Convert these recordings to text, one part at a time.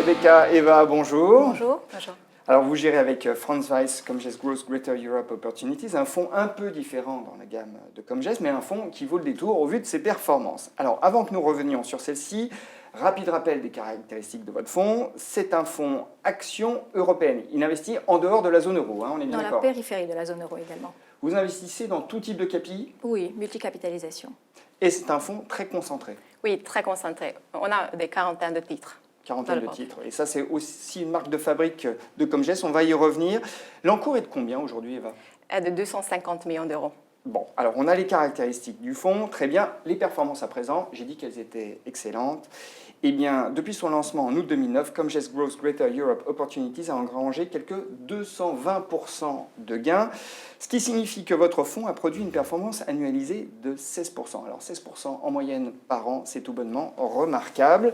Rebecca, Eva, bonjour. Bonjour. Bonjour. Alors vous gérez avec Franz Weiss Comgest Growth Greater Europe Opportunities un fonds un peu différent dans la gamme de Comgest, mais un fonds qui vaut le détour au vu de ses performances. Alors avant que nous revenions sur celle-ci, rapide rappel des caractéristiques de votre fonds. C'est un fonds action européenne. Il investit en dehors de la zone euro, on est bien d'accord. Dans la périphérie de la zone euro également. Vous investissez dans tout type de capi? Oui, multicapitalisation. Et c'est un fonds très concentré? Oui, très concentré. On a des quarantaines de titres. Quarantaine de titres. Et ça, c'est aussi une marque de fabrique de Comgest. On va y revenir. L'encours est de combien aujourd'hui, Eva? De 250 millions d'euros. Bon, alors on a les caractéristiques du fonds. Très bien. Les performances à présent, j'ai dit qu'elles étaient excellentes. Eh bien, depuis son lancement en août 2009, Comgest Growth Greater Europe Opportunities a engrangé quelques 220% de gains, ce qui signifie que votre fonds a produit une performance annualisée de 16%. Alors 16% en moyenne par an, c'est tout bonnement remarquable.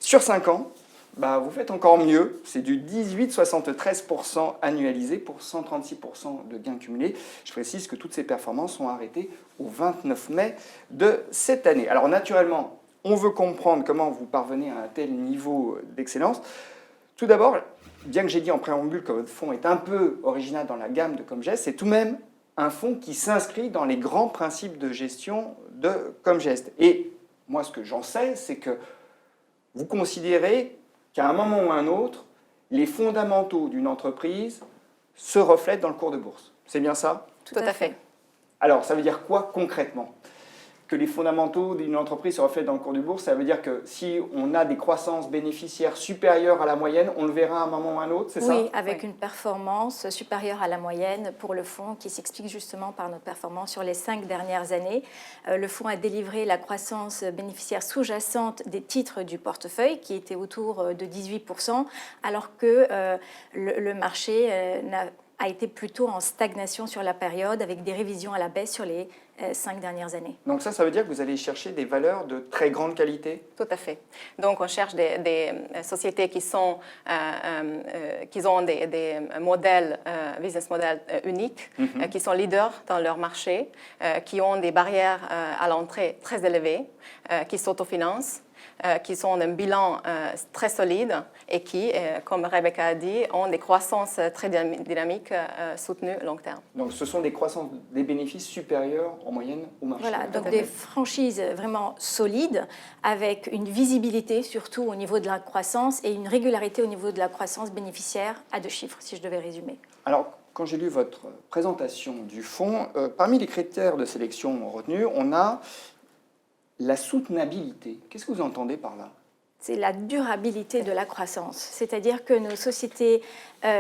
Sur 5 ans, vous faites encore mieux, c'est du 18,73% annualisé pour 136% de gains cumulés. Je précise que toutes ces performances sont arrêtées au 29 mai de cette année. Alors naturellement, on veut comprendre comment vous parvenez à un tel niveau d'excellence. Tout d'abord, bien que j'ai dit en préambule que votre fonds est un peu original dans la gamme de Comgest, c'est tout de même un fonds qui s'inscrit dans les grands principes de gestion de Comgest. Et moi, ce que j'en sais, c'est que vous considérez qu'à un moment ou à un autre, les fondamentaux d'une entreprise se reflètent dans le cours de bourse. C'est bien ça? Tout à fait. Alors, ça veut dire quoi concrètement? Que les fondamentaux d'une entreprise se reflètent dans le cours de bourse, ça veut dire que si on a des croissances bénéficiaires supérieures à la moyenne, on le verra à un moment ou à un autre, c'est ça? Oui, avec une performance supérieure à la moyenne pour le fonds qui s'explique justement par notre performance sur les 5 dernières années. Le fonds a délivré la croissance bénéficiaire sous-jacente des titres du portefeuille qui était autour de 18%, alors que le marché a été plutôt en stagnation sur la période avec des révisions à la baisse sur les 5 dernières années. Donc ça veut dire que vous allez chercher des valeurs de très grande qualité? Tout à fait. Donc on cherche des sociétés qui ont des modèles, business models uniques, qui sont leaders dans leur marché, qui ont des barrières à l'entrée très élevées, qui s'autofinancent, qui ont un bilan très solide et qui, comme Rebecca a dit, ont des croissances très dynamiques soutenues long terme. Donc ce sont des croissances des bénéfices supérieurs en moyenne au marché. Voilà, donc des franchises vraiment solides avec une visibilité surtout au niveau de la croissance et une régularité au niveau de la croissance bénéficiaire à 2 chiffres, si je devais résumer. Alors, quand j'ai lu votre présentation du fonds, parmi les critères de sélection retenus, on a la soutenabilité. Qu'est-ce que vous entendez par là? C'est la durabilité de la croissance. C'est-à-dire que nos sociétés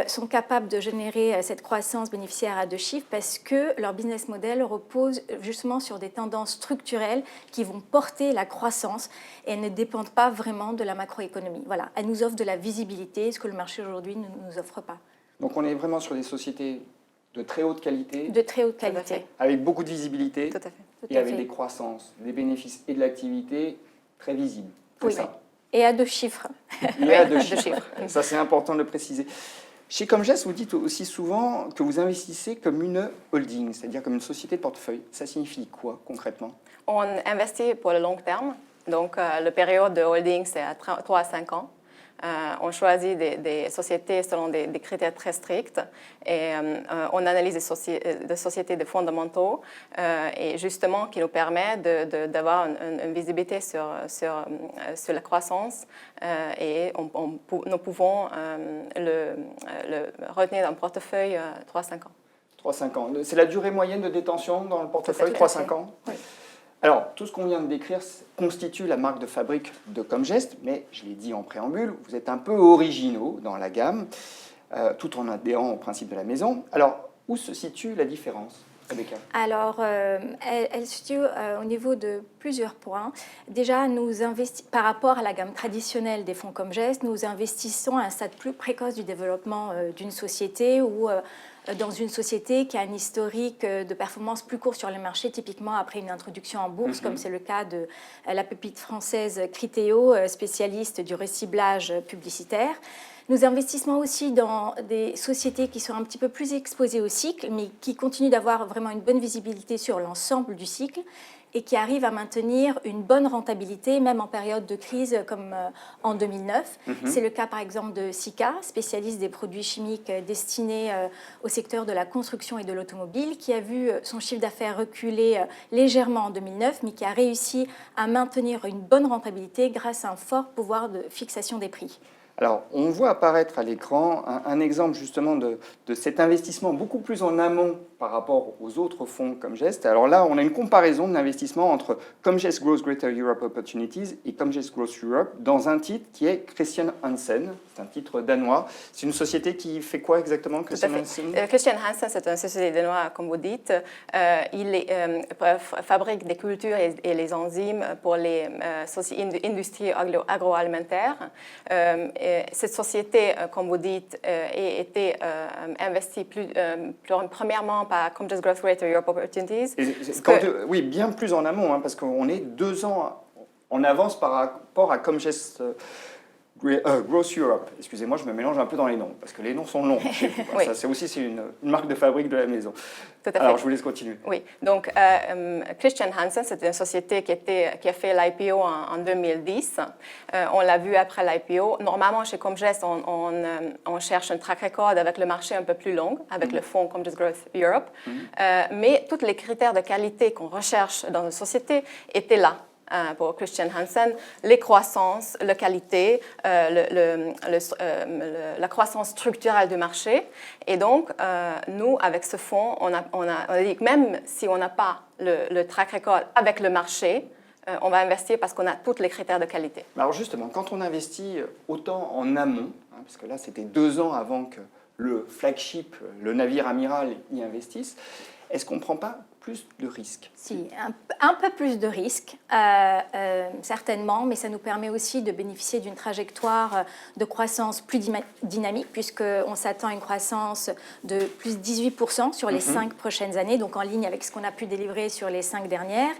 sont capables de générer cette croissance bénéficiaire à 2 chiffres parce que leur business model repose justement sur des tendances structurelles qui vont porter la croissance et elles ne dépendent pas vraiment de la macroéconomie. Voilà, elles nous offrent de la visibilité, ce que le marché aujourd'hui ne nous offre pas. Donc on est vraiment sur des sociétés de très haute qualité. De très haute qualité. Avec beaucoup de visibilité. Tout à fait. Et avec des croissances, des bénéfices et de l'activité très visibles. Oui, ça. Et à 2 chiffres. Et à 2 chiffres. Ça, c'est important de le préciser. Chez Comgest, vous dites aussi souvent que vous investissez comme une holding, c'est-à-dire comme une société de portefeuille. Ça signifie quoi concrètement? On investit pour le long terme. Donc, la période de holding, c'est à 3 à 5 ans. On choisit des sociétés selon des critères très stricts et on analyse des sociétés de fondamentaux et justement qui nous permet d'avoir une visibilité sur la croissance et nous pouvons le retenir dans le portefeuille 3-5 ans. 3-5 ans. C'est la durée moyenne de détention dans le portefeuille, 3-5 ans? Oui. Alors, tout ce qu'on vient de décrire constitue la marque de fabrique de Comgest, mais je l'ai dit en préambule, vous êtes un peu originaux dans la gamme, tout en adhérant au principe de la maison. Alors, où se situe la différence, Rebecca? Alors, elle se situe au niveau de plusieurs points. Déjà, par rapport à la gamme traditionnelle des fonds Comgest, nous investissons à un stade plus précoce du développement d'une société ou dans une société qui a un historique de performance plus court sur les marchés, typiquement après une introduction en bourse, comme c'est le cas de la pépite française Criteo, spécialiste du reciblage publicitaire. Nos investissements aussi dans des sociétés qui sont un petit peu plus exposées au cycle, mais qui continuent d'avoir vraiment une bonne visibilité sur l'ensemble du cycle et qui arrivent à maintenir une bonne rentabilité, même en période de crise comme en 2009. C'est le cas par exemple de Sika, spécialiste des produits chimiques destinés au secteur de la construction et de l'automobile, qui a vu son chiffre d'affaires reculer légèrement en 2009, mais qui a réussi à maintenir une bonne rentabilité grâce à un fort pouvoir de fixation des prix. Alors, on voit apparaître à l'écran un exemple justement de cet investissement beaucoup plus en amont par rapport aux autres fonds Comgest. Alors là, on a une comparaison de l'investissement entre Comgest Growth Greater Europe Opportunities et Comgest Growth Europe dans un titre qui est Christian Hansen. C'est un titre danois. C'est une société qui fait quoi exactement, Christian Hansen? Christian Hansen, c'est une société danoise, comme vous dites. Il fabrique des cultures et les enzymes pour les industries agroalimentaires. Cette société, comme vous dites, a été investie premièrement par Comgest Growth Greater Europe Opportunities. Oui, bien plus en amont, hein, parce qu'on est 2 ans en avance par rapport à Comgest Growth Europe. Excusez-moi, je me mélange un peu dans les noms, parce que les noms sont longs chez vous. Oui. Ça, c'est aussi une marque de fabrique de la maison. Tout à fait. Alors, je vous laisse continuer. Oui, donc Christian Hansen, c'est une société qui a fait l'IPO en 2010. On l'a vu après l'IPO. Normalement, chez Comgest, on cherche un track record avec le marché un peu plus long, avec le fonds Comgest Growth Europe. Mais tous les critères de qualité qu'on recherche dans une société étaient là. Pour Christian Hansen, les croissances, la qualité, la croissance structurelle du marché. Et donc, nous, avec ce fonds, on a dit que même si on n'a pas le track record avec le marché, on va investir parce qu'on a tous les critères de qualité. Alors justement, quand on investit autant en amont, hein, parce que là, c'était 2 ans avant que le flagship, le navire amiral, y investisse, est-ce qu'on ne prend pas plus de risques? Si, un peu plus de risques, certainement, mais ça nous permet aussi de bénéficier d'une trajectoire de croissance plus dynamique, puisqu'on s'attend à une croissance de plus de 18% sur les 5 prochaines années, donc en ligne avec ce qu'on a pu délivrer sur les 5 dernières.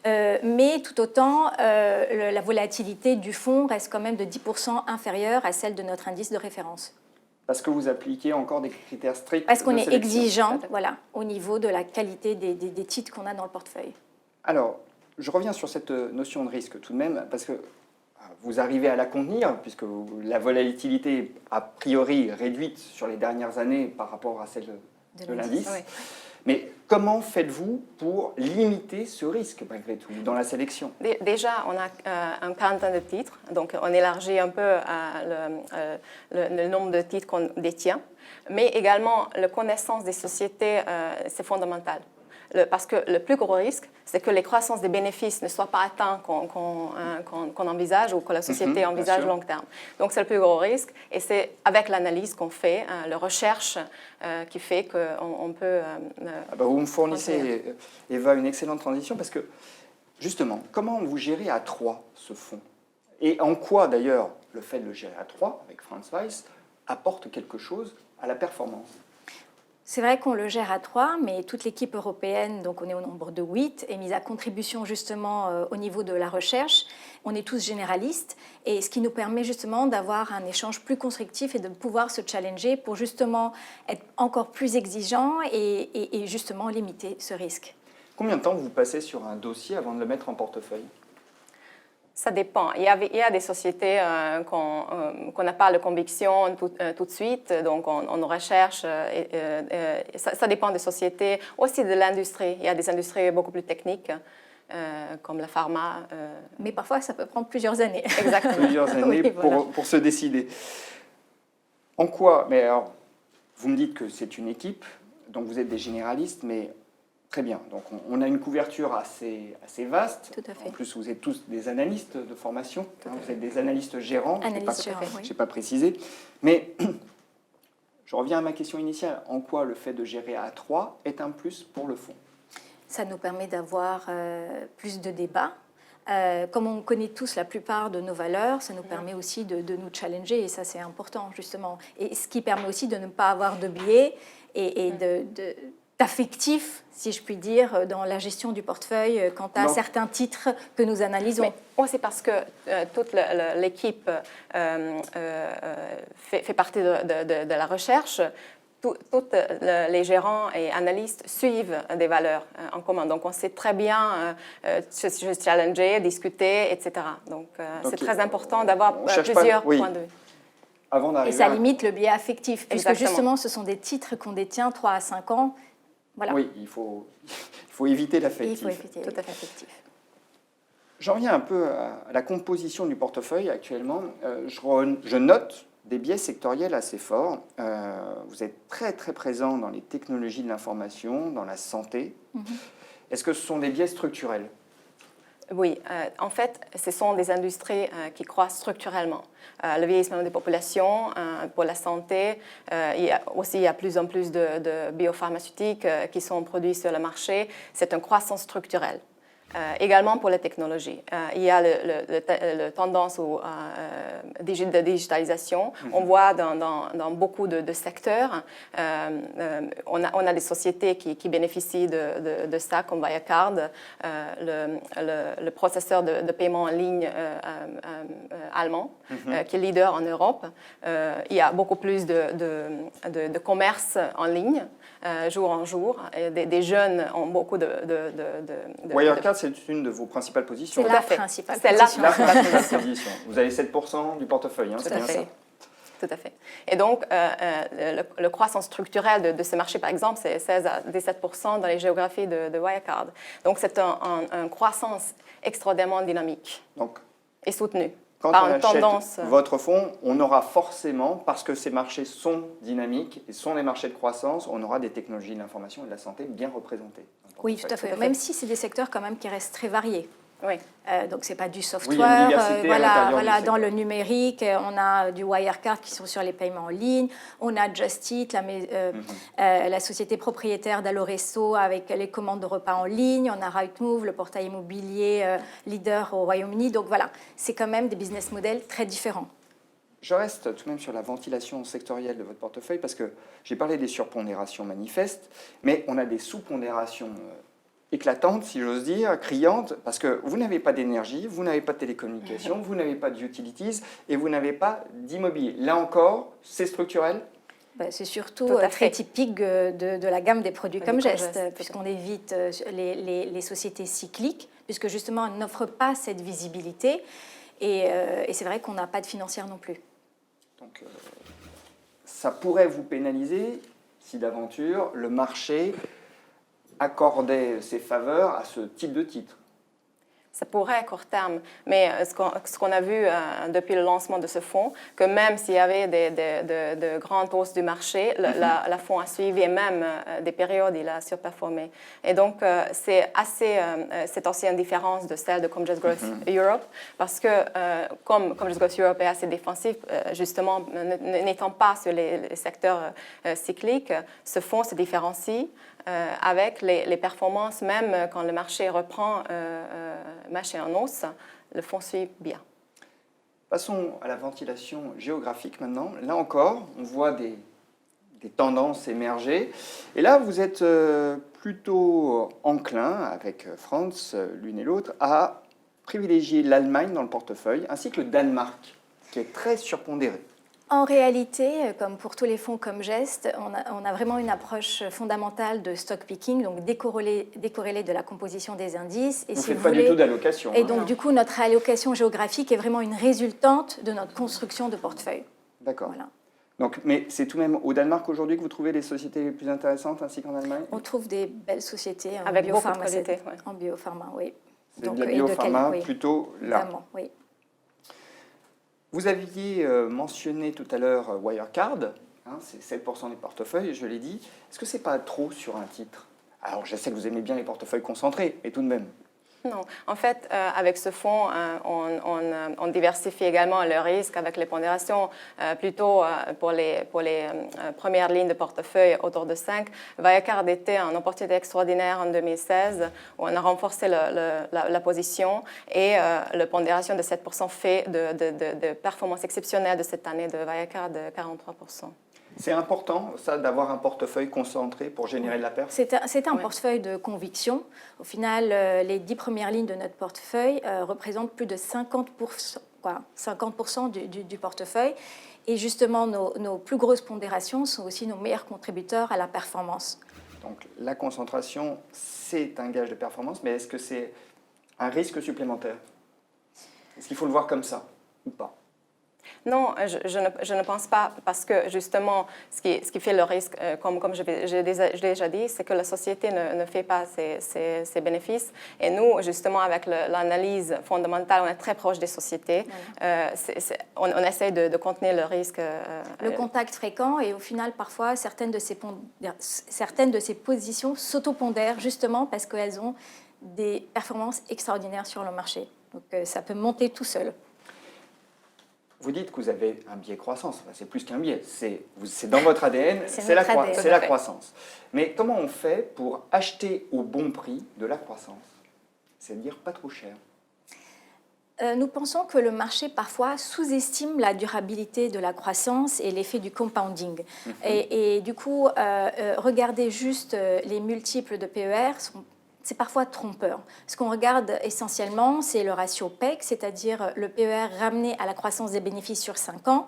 Mais tout autant, la volatilité du fonds reste quand même de 10% inférieure à celle de notre indice de référence. Parce que vous appliquez encore des critères stricts. Parce qu'on est exigeant, voilà, au niveau de la qualité des titres qu'on a dans le portefeuille. Alors, je reviens sur cette notion de risque tout de même, parce que vous arrivez à la contenir, puisque la volatilité est a priori réduite sur les dernières années par rapport à celle de l'indice. Oui. Mais comment faites-vous pour limiter ce risque, malgré tout, dans la sélection? Déjà, on a une quarantaine de titres, donc on élargit un peu le nombre de titres qu'on détient, mais également la connaissance des sociétés, c'est fondamental. Parce que le plus gros risque, c'est que les croissances des bénéfices ne soient pas atteintes qu'on envisage ou que la société envisage long terme. Donc c'est le plus gros risque et c'est avec l'analyse qu'on fait, la recherche qui fait qu'on peut... vous me fournissez, Eva, une excellente transition parce que justement, comment vous gérez à 3 ce fonds? Et en quoi d'ailleurs le fait de le gérer à 3 avec Franz Weiss apporte quelque chose à la performance? C'est vrai qu'on le gère à 3, mais toute l'équipe européenne, donc on est au nombre de 8, est mise à contribution justement au niveau de la recherche. On est tous généralistes, et ce qui nous permet justement d'avoir un échange plus constructif et de pouvoir se challenger pour justement être encore plus exigeant et justement limiter ce risque. Combien de temps vous passez sur un dossier avant de le mettre en portefeuille? Ça dépend. Il y a des sociétés qu'on n'a pas de conviction tout de suite, donc on recherche. Ça dépend des sociétés, aussi de l'industrie. Il y a des industries beaucoup plus techniques, comme la pharma. Mais parfois, ça peut prendre plusieurs années. Exactement. Plusieurs années oui, voilà. pour se décider. En quoi? Mais alors, vous me dites que c'est une équipe, donc vous êtes des généralistes, mais... Très bien, donc on a une couverture assez vaste. Tout à fait. En plus, vous êtes tous des analystes de formation, vous êtes des analystes gérants, je n'ai pas précisé. Mais je reviens à ma question initiale, en quoi le fait de gérer à 3 est un plus pour le fonds? Ça nous permet d'avoir plus de débats. Comme on connaît tous la plupart de nos valeurs, ça nous permet aussi de nous challenger, et ça c'est important justement. Et ce qui permet aussi de ne pas avoir de biais et d'affectif, si je puis dire, dans la gestion du portefeuille quant à certains titres que nous analysons. Mais c'est parce que toute l'équipe fait partie de la recherche. Tous les gérants et analystes suivent des valeurs en commun. Donc, on sait très bien se challenger, discuter, etc. Donc, c'est très important d'avoir plusieurs points de vue. Et ça limite le biais affectif, puisque Exactement. justement, ce sont des titres qu'on détient 3 à 5 ans. Voilà. Oui, il faut éviter l'affectif. Il faut éviter Tout à fait affectif. J'en reviens un peu à la composition du portefeuille actuellement. Je note des biais sectoriels assez forts. Vous êtes très très présent dans les technologies de l'information, dans la santé. Est-ce que ce sont des biais structurels? Oui, en fait, ce sont des industries qui croissent structurellement. Le vieillissement des populations, pour la santé, il y a plus en plus de biopharmaceutiques qui sont produits sur le marché. C'est une croissance structurelle. Également pour les technologies. Il y a la tendance de digitalisation. On voit dans beaucoup de secteurs, on a des sociétés qui bénéficient de ça, comme Wirecard, le processeur de paiement en ligne allemand, qui est leader en Europe. Il y a beaucoup plus de commerce en ligne. Jour en jour. Des jeunes ont beaucoup de Wirecard, c'est une de vos principales positions. C'est la principale position. La principale position. Vous avez 7% du portefeuille, c'est bien ça? Tout à fait. Et donc, le croissance structurelle de ce marché, par exemple, c'est 16 à 17% dans les géographies de Wirecard. Donc, c'est une croissance extraordinairement dynamique et soutenue. Quand on achète votre fonds, on aura forcément, parce que ces marchés sont dynamiques et sont des marchés de croissance, on aura des technologies de l'information et de la santé bien représentées. Oui, tout à fait. Même si c'est des secteurs quand même qui restent très variés. Oui. Donc, ce n'est pas du software. Oui, il y a une diversité voilà, dans le numérique, on a du Wirecard qui sont sur les paiements en ligne. On a Just Eat, la société propriétaire d'Aloresso avec les commandes de repas en ligne. On a Rightmove, le portail immobilier leader au Royaume-Uni. Donc, voilà, c'est quand même des business models très différents. Je reste tout de même sur la ventilation sectorielle de votre portefeuille parce que j'ai parlé des surpondérations manifestes, mais on a des sous-pondérations éclatante, si j'ose dire, criante, parce que vous n'avez pas d'énergie, vous n'avez pas de télécommunications, vous n'avez pas de utilities et vous n'avez pas d'immobilier. Là encore, c'est structurel? C'est surtout très typique de la gamme des produits comme Gest, puisqu'on évite les sociétés cycliques, puisque justement, elles n'offrent pas cette visibilité. Et c'est vrai qu'on n'a pas de financière non plus. Donc, ça pourrait vous pénaliser si d'aventure le marché accordait ses faveurs à ce type de titre? Ça pourrait à court terme, mais ce qu'on a vu depuis le lancement de ce fonds, que même s'il y avait de grandes hausses du marché, la fonds a suivi et même des périodes, il a surperformé. Et donc, c'est aussi une différence de celle de Comgest Growth Europe, parce que comme Comgest Growth Europe est assez défensif, justement, n'étant pas sur les secteurs cycliques, ce fonds se différencie avec les performances, même quand le marché reprend marché en hausse, le fonds suit bien. Passons à la ventilation géographique maintenant. Là encore, on voit des tendances émerger. Et là, vous êtes plutôt enclin, avec France, l'une et l'autre, à privilégier l'Allemagne dans le portefeuille, ainsi que le Danemark, qui est très surpondéré. En réalité, comme pour tous les fonds comme Gest, on a vraiment une approche fondamentale de stock picking, donc décorrélée de la composition des indices. Et vous ne faites pas du tout d'allocation. Et donc, du coup, notre allocation géographique est vraiment une résultante de notre construction de portefeuille. D'accord. Voilà. Donc, mais c'est tout de même au Danemark aujourd'hui que vous trouvez les sociétés les plus intéressantes, ainsi qu'en Allemagne? On trouve des belles sociétés avec biopharma, beaucoup de qualité, en biopharma, oui. C'est de la biopharma plutôt là. Vraiment, oui. Vous aviez mentionné tout à l'heure Wirecard, c'est 7% des portefeuilles, je l'ai dit. Est-ce que ce n'est pas trop sur un titre? Alors, je sais que vous aimez bien les portefeuilles concentrés, mais tout de même. Non. En fait, avec ce fonds, on diversifie également le risque avec les pondérations. Plutôt pour les premières lignes de portefeuille autour de 5. Wirecard était une opportunité extraordinaire en 2016 où on a renforcé la position et la pondération de 7% fait de performance exceptionnelle de cette année de Wirecard de 43%. C'est important, ça, d'avoir un portefeuille concentré pour générer de la perte? C'est un portefeuille de conviction. Au final, les 10 premières lignes de notre portefeuille représentent plus de 50% du portefeuille. Et justement, nos plus grosses pondérations sont aussi nos meilleurs contributeurs à la performance. Donc la concentration, c'est un gage de performance, mais est-ce que c'est un risque supplémentaire? Est-ce qu'il faut le voir comme ça ou pas? Non, je ne pense pas, parce que justement, ce qui fait le risque, comme j'ai déjà dit, c'est que la société ne fait pas ses bénéfices. Et nous, justement, avec l'analyse fondamentale, on est très proche des sociétés. On essaie de contenir le risque. Le contact fréquent, et au final, parfois, certaines de ces positions s'autopondèrent justement parce qu'elles ont des performances extraordinaires sur le marché. Donc, ça peut monter tout seul. Vous dites que vous avez un biais croissance. Enfin, c'est plus qu'un biais, c'est dans votre ADN, c'est la croissance. Mais comment on fait pour acheter au bon prix de la croissance? C'est-à-dire pas trop cher. Nous pensons que le marché parfois sous-estime la durabilité de la croissance et l'effet du compounding. Et du coup, regarder juste les multiples de PER c'est parfois trompeur. Ce qu'on regarde essentiellement, c'est le ratio PEG, c'est-à-dire le PER ramené à la croissance des bénéfices sur 5 ans.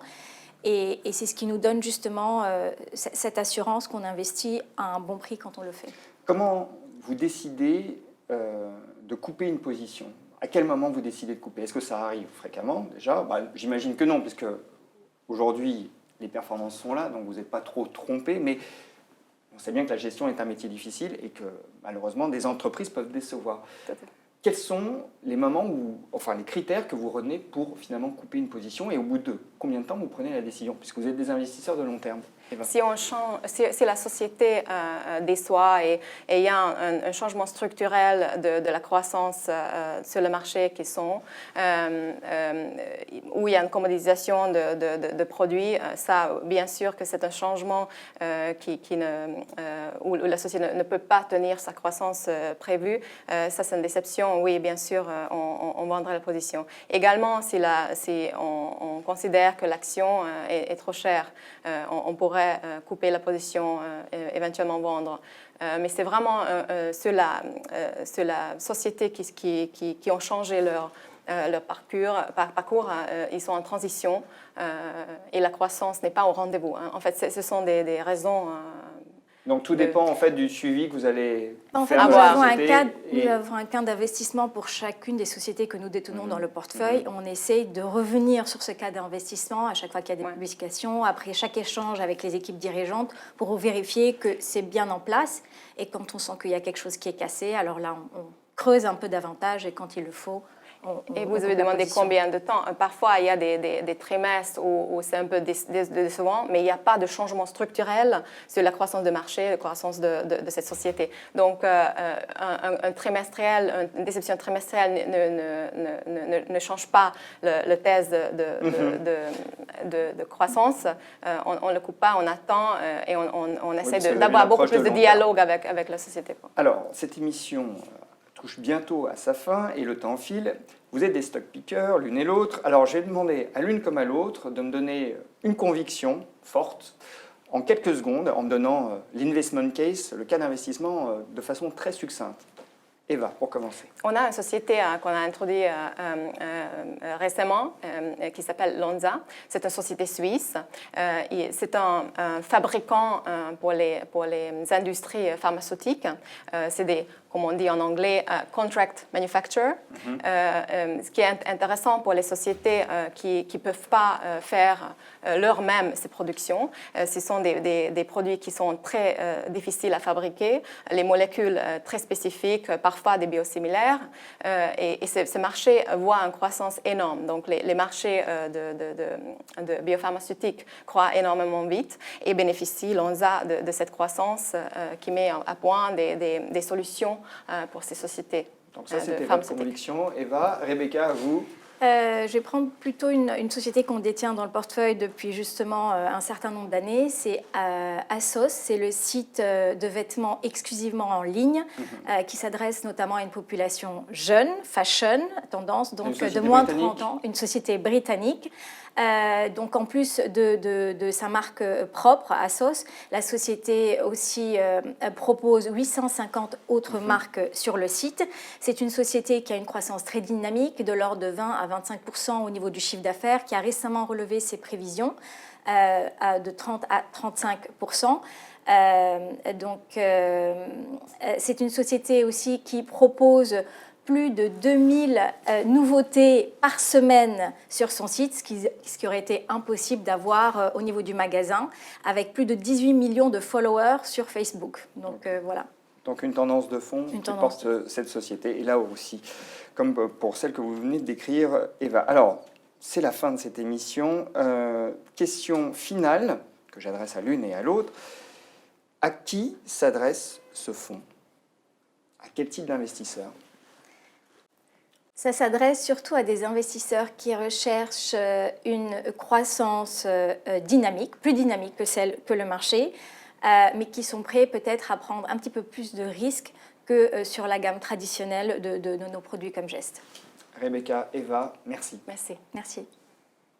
Et c'est ce qui nous donne justement cette assurance qu'on investit à un bon prix quand on le fait. Comment vous décidez de couper une position? À quel moment vous décidez de couper? Est-ce que ça arrive fréquemment déjà? J'imagine que non, puisque aujourd'hui, les performances sont là, donc vous n'êtes pas trop trompé, mais on sait bien que la gestion est un métier difficile et que malheureusement des entreprises peuvent décevoir. Quels sont les moments les critères que vous retenez pour finalement couper une position, et au bout de combien de temps vous prenez la décision, puisque vous êtes des investisseurs de long terme? Si la société déçoit et il y a un changement structurel de la croissance sur le marché où il y a une commodisation de produits, ça, bien sûr que c'est un changement où la société ne peut pas tenir sa croissance prévue. Ça, c'est une déception. Oui, bien sûr, on vendrait la position. Également, si on considère que l'action est trop chère, on pourrait couper la position, éventuellement vendre. Mais c'est vraiment sur la société qui ont changé leur parcours, ils sont en transition et la croissance n'est pas au rendez-vous. En fait, ce sont des raisons... Donc tout dépend en fait du suivi que vous allez faire. Nous avons un cadre d'investissement pour chacune des sociétés que nous détenons dans le portefeuille. On essaie de revenir sur ce cadre d'investissement à chaque fois qu'il y a des publications, après chaque échange avec les équipes dirigeantes pour vérifier que c'est bien en place. Et quand on sent qu'il y a quelque chose qui est cassé, alors là, on creuse un peu davantage et quand il le faut, Et vous avez demandé combien de temps? Parfois, il y a des trimestres où c'est un peu décevant, mais il n'y a pas de changement structurel sur la croissance de marché, la croissance de cette société. Donc, un trimestriel, une déception trimestrielle ne change pas le thèse de croissance. On ne le coupe pas, on attend et on essaie d'avoir beaucoup plus de dialogue avec la société. Alors, cette émission touche bientôt à sa fin et le temps file. Vous êtes des stock pickers, l'une et l'autre. Alors, je vais demander à l'une comme à l'autre de me donner une conviction forte en quelques secondes, en me donnant l'investment case, le cas d'investissement, de façon très succincte. Eva, pour commencer. On a une société qu'on a introduite récemment qui s'appelle Lonza. C'est une société suisse. C'est un fabricant pour les industries pharmaceutiques. C'est comme on dit en anglais, contract manufacturer. Ce qui est intéressant pour les sociétés qui ne peuvent pas faire leur-même ces productions, ce sont des produits qui sont très difficiles à fabriquer, les molécules très spécifiques, parfois des biosimilaires, et ce marché voit une croissance énorme. Donc les marchés de biopharmaceutiques croient énormément vite et bénéficient, Lonza, de cette croissance qui met à point des solutions pour ces sociétés. Donc ça, c'était votre conviction. Eva, Rebecca, à vous? Je vais prendre plutôt une société qu'on détient dans le portefeuille depuis justement un certain nombre d'années. C'est ASOS, c'est le site de vêtements exclusivement en ligne qui s'adresse notamment à une population jeune, fashion, tendance, donc de moins de 30 ans, une société britannique Donc en plus de sa marque propre, Asos, la société aussi propose 850 autres marques sur le site. C'est une société qui a une croissance très dynamique, de l'ordre de 20 à 25% au niveau du chiffre d'affaires, qui a récemment relevé ses prévisions de 30 à 35%. C'est une société aussi qui propose plus de 2000 nouveautés par semaine sur son site, ce qui aurait été impossible d'avoir au niveau du magasin, avec plus de 18 millions de followers sur Facebook. Donc voilà. Donc une tendance de fond qui porte cette société, et là aussi, comme pour celle que vous venez de décrire, Eva. Alors, c'est la fin de cette émission. Question finale, que j'adresse à l'une et à l'autre. À qui s'adresse ce fonds? À quel type d'investisseur? Ça s'adresse surtout à des investisseurs qui recherchent une croissance dynamique, plus dynamique que le marché, mais qui sont prêts peut-être à prendre un petit peu plus de risques que sur la gamme traditionnelle de nos produits comme Gest. Rebecca, Eva, merci. Merci.